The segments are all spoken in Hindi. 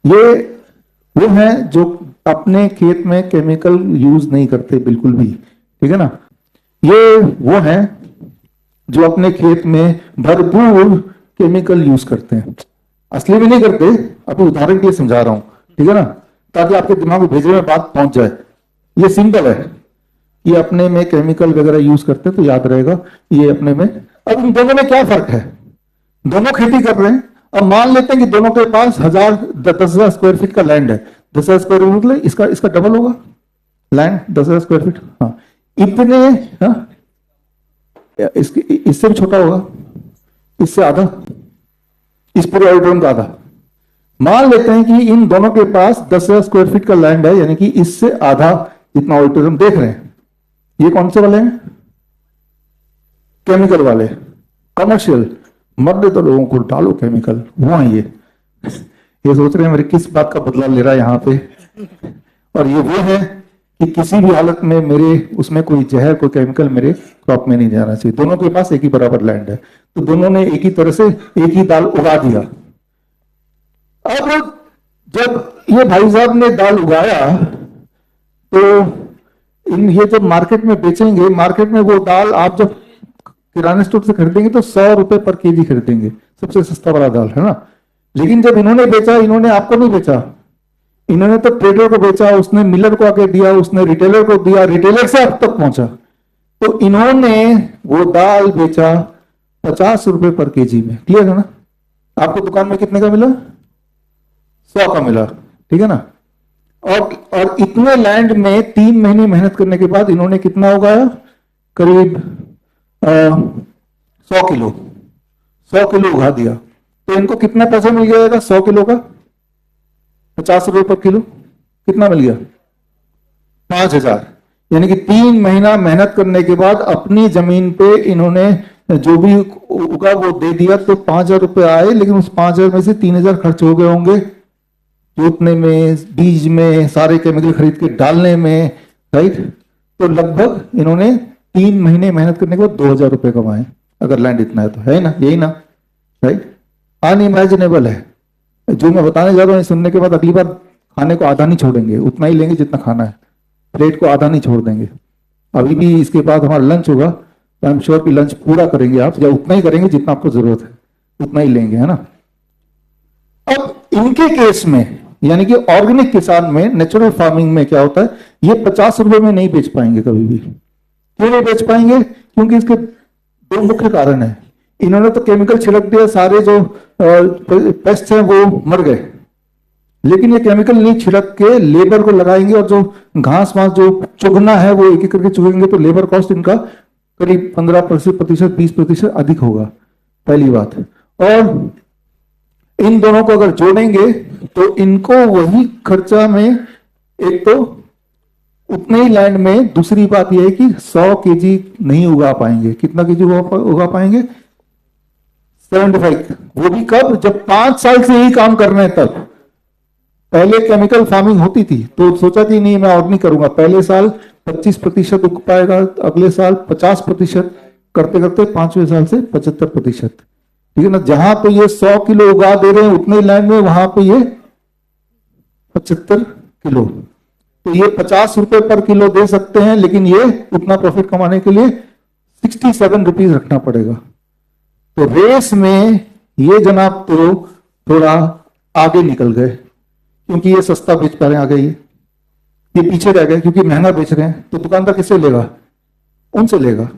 ये वो हैं जो अपने खेत में केमिकल यूज नहीं करते बिल्कुल भी, ठीक है ना। ये वो हैं जो अपने खेत में भरपूर केमिकल यूज करते हैं। असली में नहीं करते, अभी उदाहरण के लिए समझा रहा हूं, ठीक है ना, ताकि आपके दिमाग में भेजने में बात पहुंच जाए। ये सिंपल है, ये अपने में केमिकल वगैरह यूज करते हैं तो याद रहेगा ये अपने में। अब इन दोनों में क्या फर्क है? दोनों खेती कर रहे हैं। अब मान लेते हैं कि दोनों के पास 10,000 स्क्वायर फीट का लैंड है। 10,000 स्क्वायर फीट मतलब इसका इसका डबल होगा लैंड, 10,000 स्क्वायर फीट। हाँ, इतने, हाँ, इसके इससे भी छोटा होगा, इससे आधा, इस पूरे ऑडिटोरियम का आधा। मान लेते हैं कि इन दोनों के पास 10,000 स्क्वायर फीट का लैंड है, यानी कि इससे आधा जितना ऑडिटोरियम देख रहे हैं। ये कौन से वाले हैं? केमिकल वाले, कमर्शियल। मर दे तो लोगों को डालो केमिकल, वो है ये सोच रहे हैं मेरे किस बात का बदला ले रहा है यहां पे। और ये वो है कि किसी भी हालत में मेरे उसमें कोई जहर, कोई केमिकल मेरे क्रॉप में नहीं जाना चाहिए। दोनों के पास एक ही बराबर लैंड है, तो दोनों ने एक ही तरह से एक ही दाल उगा दिया। अब जब ये भाई साहब ने दाल उगाया तो ये जब मार्केट में बेचेंगे, मार्केट में वो दाल आप जब किराना स्टोर से खरीदेंगे तो 100 रुपए पर केजी खरीदेंगे, सबसे सस्ता वाला दाल, है ना। लेकिन जब इन्होंने बेचा, इन्होंने आपको नहीं बेचा, इन्होंने तो ट्रेडर को बेचा, उसने मिलर को आके दिया, उसने रिटेलर को दिया, रिटेलर से आप तक पहुंचा। तो इन्होंने वो दाल बेचा 50 रुपए पर केजी में। क्लियर है ना? आपको दुकान में कितने का मिला? 100 का मिला, ठीक है ना। और इतने लैंड में 3 महीने मेहनत करने के बाद इन्होंने कितना उगाया? करीब 100 किलो, 100 किलो उगा दिया। तो इनको कितना पैसा मिल जाएगा 100 किलो का? 50 रुपए पर किलो। कितना मिल गया? 5,000। यानी कि 3 महीना मेहनत करने के बाद अपनी जमीन पे इन्होंने जो भी उगा वो दे दिया, तो 5,000 रुपए आए। लेकिन उस 5,000 में से 3,000 खर्च हो गए होंगे जोतने में, बीज में, सारे केमिकल खरीद के डालने में, राइट। तो लगभग इन्होंने 3 महीने मेहनत करने के बाद 2,000 रुपए कमाए, अगर लैंड इतना है तो, है ना, यही ना, राइट। अनइमेजिनेबल है। जो मैं बताने जा रहा हूं सुनने के बाद अगली बार खाने को आधा नहीं छोड़ेंगे, उतना ही लेंगे जितना खाना है, प्लेट को आधा नहीं छोड़ देंगे। अभी भी इसके बाद हमारा लंच होगा, तो आई एम श्योर कि लंच पूरा करेंगे आप, या उतना ही करेंगे जितना आपको जरूरत है, उतना ही लेंगे, है ना। अब इनके केस में, यानी कि ऑर्गेनिक किसान में, नेचुरल फार्मिंग में क्या होता है, ये 50 रुपए में नहीं बेच पाएंगे कभी भी। क्यों नहीं बेच पाएंगे? क्योंकि इसके 2 मुख्य कारण है। इन्होंने तो केमिकल छिड़क दिया, सारे जो पेस्ट हैं वो मर गए। लेकिन ये केमिकल नहीं छिड़क के लेबर को लगाएंगे, और जो घास वास जो चुगना है वो एक एक करके चुगेंगे, तो लेबर कॉस्ट इनका करीब 15% 20% अधिक होगा, पहली बात। और इन दोनों को अगर जोड़ेंगे तो इनको वही खर्चा में, एक तो उतने ही लैंड में, दूसरी बात यह है कि 100 केजी नहीं उगा पाएंगे। कितना केजी उगा पाएंगे? 75। वो भी कब? जब 5 साल से यही काम कर रहे हैं तब। पहले केमिकल फार्मिंग होती थी तो सोचा कि नहीं मैं और नहीं करूंगा, पहले साल 25% उग पाएगा, अगले साल 50%, करते करते 5वें साल से 75%, ठीक है ना। जहां पे ये 100 किलो उगा दे रहे हैं उतने लैंड में, वहां पे ये 75 किलो। तो ये 50 रुपए पर किलो दे सकते हैं, लेकिन ये उतना प्रॉफिट कमाने के लिए 67 रुपीज रखना पड़ेगा। तो रेस में ये जनाब तो थोड़ा आगे निकल गए, क्योंकि ये सस्ता बेच पा रहे हैं, आगे ये पीछे रह गए क्योंकि महंगा बेच रहे हैं। तो दुकानदार किससे लेगा? उनसे लेगा।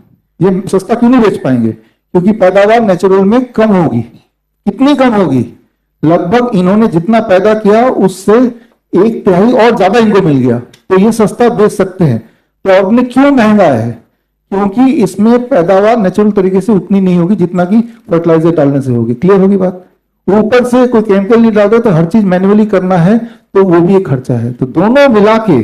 ये सस्ता क्यों नहीं बेच पाएंगे? क्योंकि पैदावार नेचुरल में कम होगी। कितनी कम होगी? लगभग इन्होंने जितना पैदा किया उससे 1/3 और ज्यादा इनको मिल गया, तो ये सस्ता बेच सकते हैं। तो ऑर्गेनिक क्यों महंगा है? क्योंकि इसमें पैदावार नेचुरल तरीके से उतनी नहीं होगी जितना कि फर्टिलाइजर डालने से होगी। क्लियर होगी बात? ऊपर से कोई केमिकल नहीं डालते तो हर चीज मैन्युअली करना है, तो वो भी एक खर्चा है। तो दोनों मिला के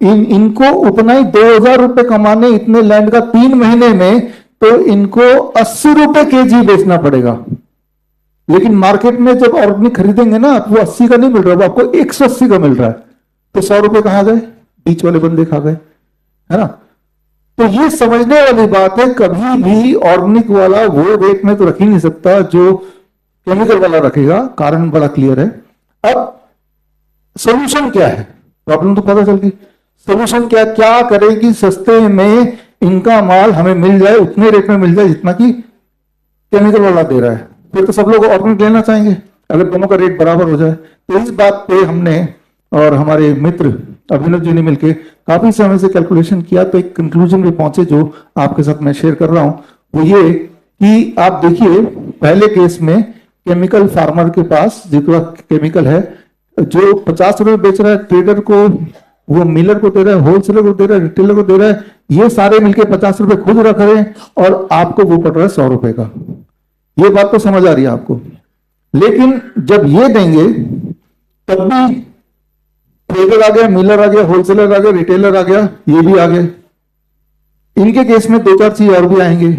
इनको उतना ही 2,000 रुपए कमाने इतने लैंड का 3 महीने में, तो इनको 80 रुपए केजी बेचना पड़ेगा। लेकिन मार्केट में जब ऑर्गेनिक खरीदेंगे ना, वो 80 का नहीं मिल रहा, वो आपको 180 का मिल रहा है। तो 100 रुपए कहां गए? बीच वाले बंदे खा गए, है ना। तो ये समझने वाली बात है, कभी भी ऑर्गेनिक वाला वो रेट में तो रख ही नहीं सकता जो केमिकल वाला रखेगा। कारण बड़ा क्लियर है। अब सोल्यूशन क्या है? प्रॉब्लम तो पता चल गई, सोल्यूशन क्या क्या करें कि सस्ते में इनका माल हमें मिल जाए, उतने रेट में मिल जाए जितना कि केमिकल वाला दे रहा है। फिर तो सब लोग ऑर्गेनिक लेना चाहेंगे अगर दोनों का रेट बराबर हो जाए। तो इस बात पे हमने और हमारे मित्र अभिनव जी ने मिलकर काफी समय से कैलकुलेशन किया, तो एक कंक्लूजन पे पहुंचे जो आपके साथ मैं शेयर कर रहा हूं। वो ये कि आप देखिए, पहले केस में केमिकल फार्मर के पास जितना केमिकल है, जो 50 रुपए बेच रहा है ट्रेडर को, वो मिलर को दे रहा है, होलसेलर को दे रहा है, रिटेलर को दे रहा है, ये सारे मिलके 50 रुपए खुद रख रहे हैं और आपको वो पड़ रहा है 100 रुपए का। ये बात तो समझ आ रही है आपको। लेकिन जब ये देंगे तब भी ट्रेडर आ गया, मिलर आ गया, होलसेलर आ गया, रिटेलर आ गया, ये भी आ गए। इनके केस में 2-4 चीज और भी आएंगे।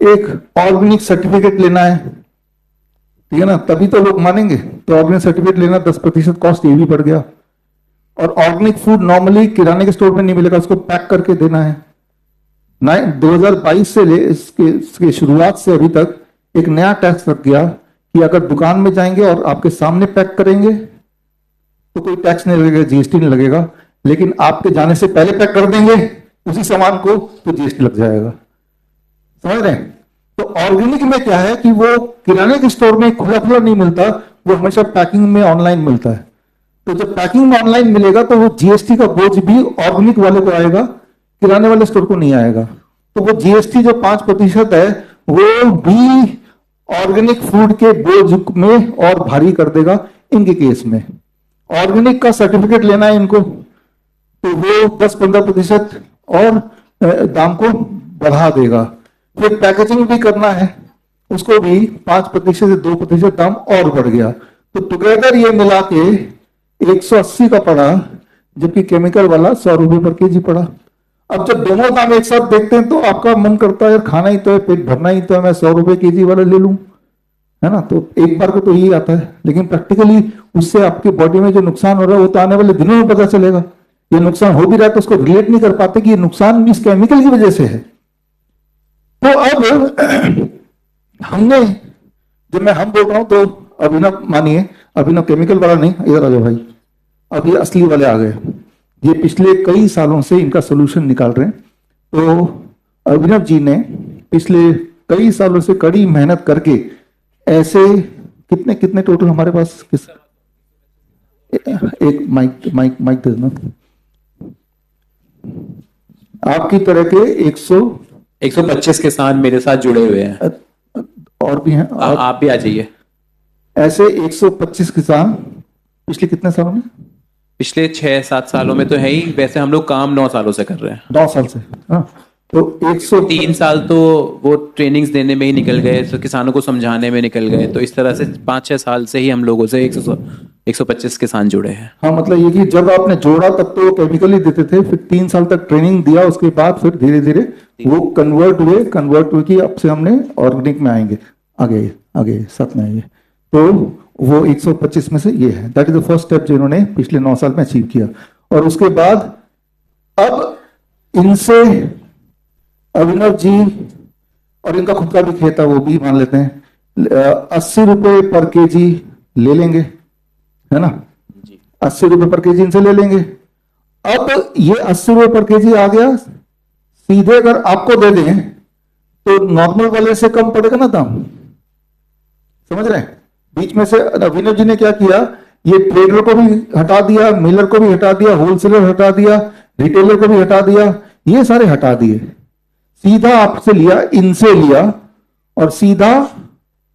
एक, ऑर्गेनिक सर्टिफिकेट लेना है, ठीक है ना, तभी तो लोग मानेंगे। तो ऑर्गेनिक सर्टिफिकेट लेना 10% कॉस्ट, ये भी बढ़ गया। और ऑर्गेनिक फूड नॉर्मली किराने के स्टोर में नहीं मिलेगा, उसको पैक करके देना है। 2022 से ले इसके शुरुआत से अभी तक एक नया टैक्स लग गया कि अगर दुकान में जाएंगे और आपके सामने पैक करेंगे तो कोई टैक्स नहीं लगेगा, जीएसटी नहीं लगेगा। लेकिन आपके जाने से पहले पैक कर देंगे उसी सामान को तो जीएसटी लग जाएगा। समझ रहे हैं? तो ऑर्गेनिक में क्या है कि वो किराने के स्टोर में खुला खुला नहीं मिलता, वो हमेशा पैकिंग में ऑनलाइन मिलता है। तो जब पैकिंग में ऑनलाइन मिलेगा तो वो जीएसटी का बोझ भी ऑर्गेनिक वाले को आएगा, किराने वाले स्टोर को नहीं आएगा। तो वो जीएसटी जो 5% है वो भी ऑर्गेनिक फूड के बोझ में और भारी कर देगा इनके केस में। ऑर्गेनिक का सर्टिफिकेट लेना है इनको तो वो 10-15% और दाम को बढ़ा देगा। फिर पैकेजिंग भी करना है, उसको भी 5% से 2% दाम और बढ़ गया। तो टुगेदर ये मिला के 180 का पड़ा, जबकि केमिकल वाला 100 रुपए पर केजी पड़ा। अब जब दोनों दाम एक साथ देखते हैं तो आपका मन करता है यार खाना ही तो है, पेट भरना ही तो है, मैं 100 रुपए केजी वाला ले लूं, है ना। तो एक बार को तो यही आता है, लेकिन प्रैक्टिकली उससे आपकी बॉडी में जो नुकसान हो रहा है वो तो आने वाले दिनों में पता चलेगा। ये नुकसान हो भी रहा है तो उसको रिलेट नहीं कर पाते कि ये नुकसान इस केमिकल की वजह से है। तो अब हमने, जब मैं हम बोल रहा हूं तो अभिनव मानिए, अभिनव केमिकल वाला नहीं, इधर आ जाओ भाई, अब ये असली वाले आ गए। ये पिछले कई सालों से इनका सोल्यूशन निकाल रहे हैं। तो अभिनव जी ने पिछले कई सालों से कड़ी मेहनत करके ऐसे कितने कितने टोटल हमारे पास किस, एक माइक दे देना। आपकी तरह के 125 किसान मेरे साथ जुड़े हुए हैं। और भी हैं, आप भी आ जाइए। ऐसे 125 किसान पिछले कितने सालों में? पिछले 6-7 सालों में तो है ही, वैसे हम लोग काम 9 सालों से कर रहे हैं। 9 साल से, हाँ। तो 3 साल तो वो ट्रेनिंग्स देने में ही निकल गए, तो किसानों को समझाने में निकल गए। तो इस तरह से 5-6 साल से ही हम लोगों से 125 किसान जुड़े हैं। हाँ, मतलब ये कि जब आपने जोड़ा तब तो केमिकल ही देते थे, फिर 3 साल तक ट्रेनिंग दिया, उसके बाद फिर धीरे धीरे वो कन्वर्ट हुए कि अब से हमने ऑर्गेनिक में आएंगे, आगे साथ में आएंगे। तो वो 125 में से ये है, that is the first step जो इन्होंने पिछले 9 साल में अचीव किया। और उसके बाद अब इनसे अभिनव जी और इनका खुद का भी खेत है, वो भी मान लेते हैं 80 रुपए पर केजी ले लेंगे, है ना। 80 रुपए पर केजी इनसे ले लेंगे। अब ये 80 रुपए पर केजी आ गया, सीधे अगर आपको दे दें तो नॉर्मल वाले से कम पड़ेगा ना दाम, समझ रहे हैं। बीच में से अभिनव जी ने क्या किया, ये ट्रेडर को भी हटा दिया, मिलर को भी हटा दिया, होलसेलर हटा दिया, रिटेलर को भी हटा दिया, ये सारे हटा दिए, सीधा आपसे लिया, इनसे लिया और सीधा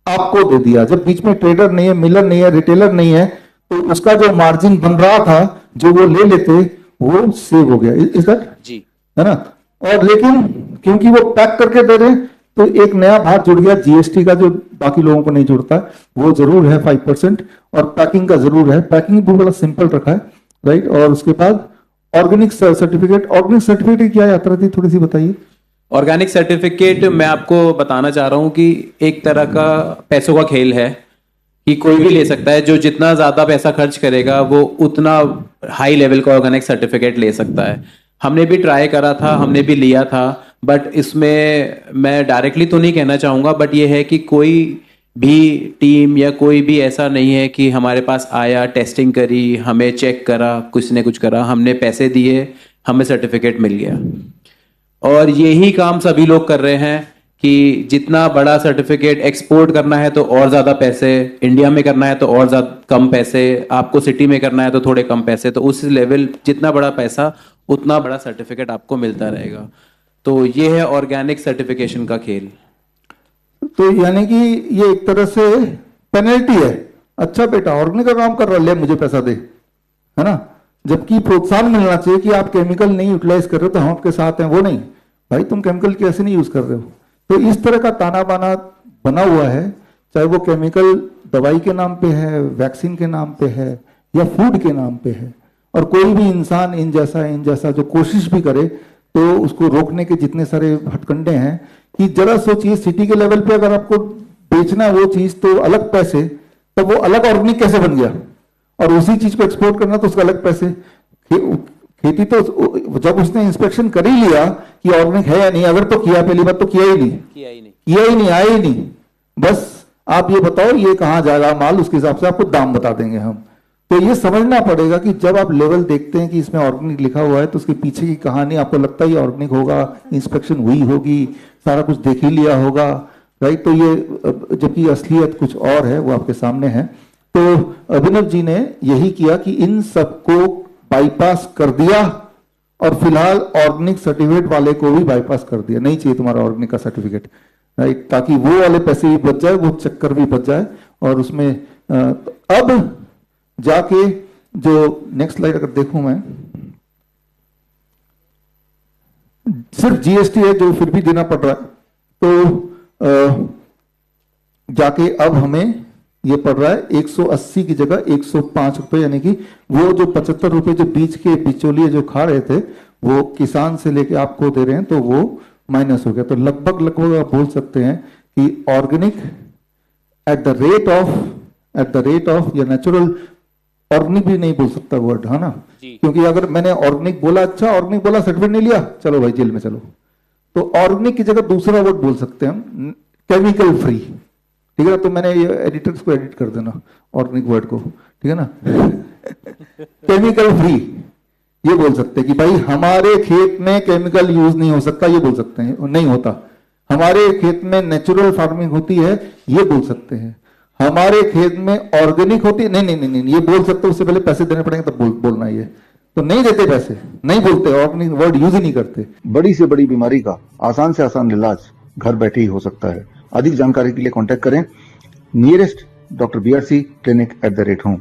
आपको दे दिया। जब बीच में ट्रेडर नहीं है, मिलर नहीं है, रिटेलर नहीं है, तो उसका जो मार्जिन बन रहा था जो वो ले लेते वो सेव हो गया। इस दैट जी, है ना। और लेकिन क्योंकि वो पैक करके दे रहे तो एक नया भाग जुड़ गया जीएसटी का, जो बाकी लोगों को नहीं जुड़ता, वो जरूर है 5%, और पैकिंग का जरूर है। पैकिंग भी बड़ा सिंपल रखा है, राइट। और उसके बाद ऑर्गेनिक सर्टिफिकेट की क्या यात्रा थी, थोड़ी सी बताइए। ऑर्गेनिक सर्टिफिकेट मैं आपको बताना चाह रहा हूँ कि एक तरह का पैसों का खेल है कि कोई भी ले सकता है, जो जितना ज्यादा पैसा खर्च करेगा वो उतना हाई लेवल का ऑर्गेनिक सर्टिफिकेट ले सकता है। हमने भी ट्राई करा था, हमने भी लिया था, बट इसमें मैं डायरेक्टली तो नहीं कहना चाहूंगा, बट ये है कि कोई भी टीम या कोई भी ऐसा नहीं है कि हमारे पास आया, टेस्टिंग करी, हमें चेक करा, कुछ ने कुछ करा, हमने पैसे दिए, हमें सर्टिफिकेट मिल गया। और यही काम सभी लोग कर रहे हैं कि जितना बड़ा सर्टिफिकेट एक्सपोर्ट करना है तो और ज़्यादा पैसे, इंडिया में करना है तो और ज़्यादा कम पैसे, आपको सिटी में करना है तो थोड़े कम पैसे, तो उस लेवल जितना बड़ा पैसा उतना बड़ा सर्टिफिकेट आपको मिलता रहेगा। तो ये है ऑर्गेनिक सर्टिफिकेशन का खेल। तो यानी कि ये एक तरह से पेनल्टी है, अच्छा बेटा ऑर्गेनिक का काम कर रहा, ले मुझे पैसा दे, है ना। जबकि प्रोत्साहन मिलना चाहिए कि आप केमिकल नहीं यूटिलाइज कर रहे हो तो हम आपके साथ हैं, वो नहीं, भाई तुम केमिकल कैसे नहीं यूज कर रहे हो। तो इस तरह का ताना बाना बना हुआ है, चाहे वो केमिकल दवाई के नाम पे है, वैक्सीन के नाम पे है, या फूड के नाम पे है। और कोई भी इंसान इन जैसा जो कोशिश भी करे तो उसको रोकने के जितने सारे हथकंडे हैं, कि जरा सोचिए सिटी के लेवल पे अगर आपको बेचना है वो चीज तो अलग पैसे, तो वो अलग ऑर्गेनिक कैसे बन गया, और उसी चीज को एक्सपोर्ट करना तो उसका अलग पैसे। खेती तो जब उसने इंस्पेक्शन कर ही लिया कि ऑर्गेनिक है या नहीं, अगर तो किया पहली बात तो किया ही नहीं, आया ही नहीं, बस आप ये बताओ ये कहां जाएगा माल, उसके हिसाब से आपको दाम बता देंगे हम। तो ये समझना पड़ेगा कि जब आप लेवल देखते हैं कि इसमें ऑर्गेनिक लिखा हुआ है तो उसके पीछे की कहानी, आपको लगता है ये ऑर्गेनिक होगा, इंस्पेक्शन हुई होगी, सारा कुछ देख ही लिया होगा, राइट। तो ये जबकि असलियत कुछ और है, वो आपके सामने है। तो अभिनव जी ने यही किया कि इन सबको बाईपास कर दिया, और फिलहाल ऑर्गेनिक सर्टिफिकेट वाले को भी बाईपास कर दिया, नहीं चाहिए तुम्हारा ऑर्गेनिक का सर्टिफिकेट, राइट, ताकि वो वाले पैसे भी बच जाए, वो चक्कर भी बच जाए। और उसमें अब जाके जो नेक्स्ट स्लाइड अगर देखूं मैं, सिर्फ जीएसटी है जो फिर भी देना पड़ रहा है, तो जाके अब हमें ये पड़ रहा है 180 की जगह 105 रुपए, यानी कि वो जो 75 रुपए जो बीच के बिचौलिए जो खा रहे थे वो किसान से लेके आपको दे रहे हैं, तो वो माइनस हो गया। तो लगभग आप बोल सकते हैं कि organic at the rate of या नेचुरल, ऑर्गेनिक भी नहीं बोल सकता वर्ड, है ना, क्योंकि अगर मैंने ऑर्गेनिक बोला, अच्छा ऑर्गेनिक बोला, सर्टिफिकेट नहीं लिया, चलो भाई जेल में चलो। तो ऑर्गेनिक की जगह दूसरा वर्ड बोल सकते हैं हम, केमिकल फ्री, ठीक है ना। तो मैंने ये एडिटर्स को एडिट कर देना ऑर्गेनिक वर्ड को, ठीक है ना। केमिकल फ्री ये बोल सकते हैं कि भाई हमारे खेत में केमिकल यूज नहीं हो सकता, ये बोल सकते हैं, नहीं होता। हमारे खेत में नेचुरल फार्मिंग होती है, ये बोल सकते हैं। हमारे खेत में ऑर्गेनिक होती है, नहीं, ये बोल सकते, उससे पहले पैसे देने पड़ेंगे तब बोलना ये, तो नहीं देते पैसे, नहीं बोलते, ऑर्गेनिक वर्ड यूज ही नहीं करते। बड़ी से बड़ी बीमारी का आसान से आसान इलाज घर बैठे ही हो सकता है। अधिक जानकारी के लिए कांटेक्ट करें नियरेस्ट डॉक्टर BRC clinic@home।